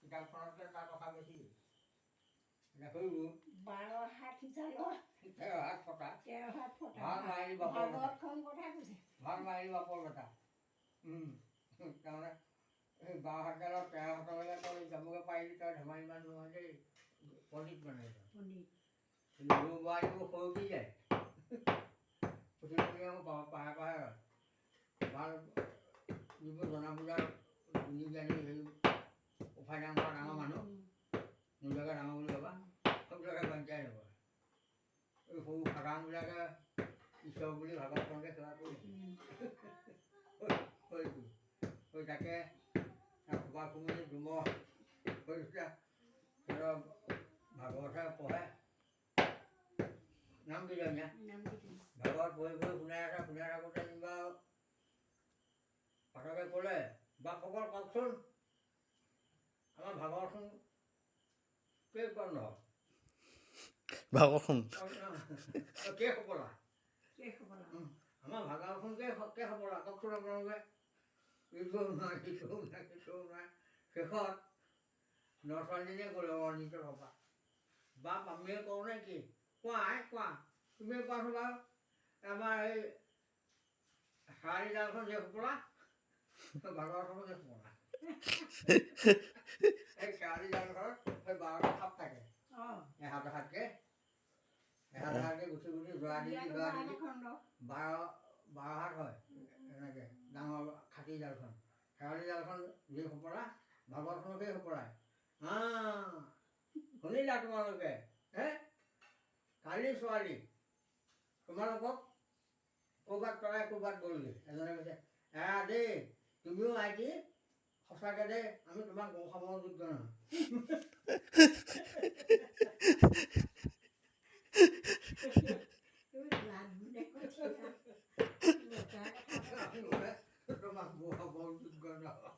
কিতাপখনতে তাৰ কথা বেছি ৰাখিলোঁ 12 হাত সিজালৰ 13 হাত ফটা 13 হাত ফটা ভাল মাৰি বাপৰ বেটা ভাগৱতখন কথা কৈছে ভাল মাৰি বাপৰ বেটা তাৰমানে এই 12 হাতডালত 13 হাতলৈকে তই যাবগৈ পাৰিলি তই ধেমালি মানুহ নহয় দেই পণ্ডিত মানে পণ্ডিত গৰু বোৱাৰীবোৰ সৰকি যায় পাহে পাহে হয় ভাল যিবোৰ জনা বুজা গুণী জ্ঞানী হেৰি উফাই ডাঙৰ ডাঙৰ মানুহ নিজকে ডাঙৰ বুলি ভাবা সেইবিলাকে বাঞ্চাই নকৰে এই সৰু সাধাৰণবিলাকে ঈশ্বৰ বুলি ভাগৱতখনকে সেৱা কৰিছে হৈ তাকে খোপা খুমুনি ডুমৰ ভাগৱতহে পঢ়ে নাম কি ধুনীয়া ভাগৱত পঢ়ি পঢ়ি শুনাই থাকোঁতে যেনিবা পাঠকে ক'লে বাপসকল কওকচোন আমাৰ ভাগৱতখন কেইখন ভাগৱতখন কেইসপলা আমাৰ ভাগৱতখন কেইসপলা কওকচোন আপোনালোকে ইটোও নাই সিটোও নাই সিটোও নাই শেষত নছোৱালীজনীয়ে ক'লে অনিত সভা বাপ আমিয়ে কওঁ নে কি কোৱা তুমিয়ে কোৱাচোন বাৰু আমাৰ এই শাৰী জালখন যে সপলা ভাগৱতখনো যে সপলা এই শাৰী জালখনত সেই 12টা সাপ থাকে এহাত এহাতকে গুচি গুচি যোৱা দি 12 হাত হয় এনেকৈ ডাঙৰ খাটি জালখন শেৱালি জালখন যি সপলা ভাগৱতখনকেই সপলায় শুনিলা তোমালোকে কালি ছোৱালী তোমালোকক ক'ৰবাত তৰাই ক'ৰবাত গ'লগৈ এজনে কৈছে এৰা দেই তুমিও আইটি সঁচাকৈ দেই আমি তোমাক গৌ খাবৰ যোগ্য নহয় তোমাক গৌ খাবৰ যোগ্য নহয়